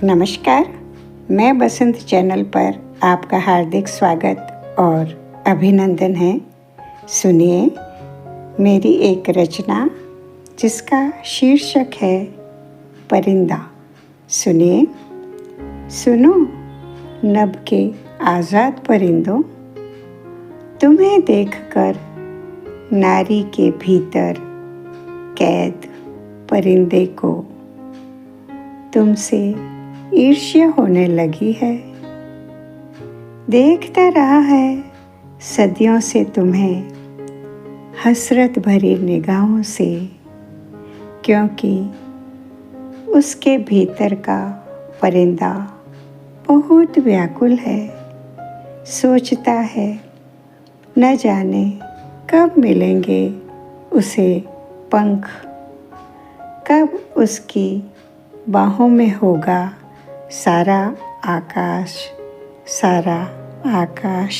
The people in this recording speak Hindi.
नमस्कार, मैं बसंत चैनल पर आपका हार्दिक स्वागत और अभिनंदन है। सुनिए मेरी एक रचना जिसका शीर्षक है परिंदा। सुनिए, सुनो नभ के आज़ाद परिंदों, तुम्हें देखकर नारी के भीतर कैद परिंदे को तुमसे ईर्ष्या होने लगी है। देखता रहा है सदियों से तुम्हें हसरत भरी निगाहों से, क्योंकि उसके भीतर का परिंदा बहुत व्याकुल है। सोचता है न जाने कब मिलेंगे उसे पंख, कब उसकी बाहों में होगा सारा आकाश, सारा आकाश।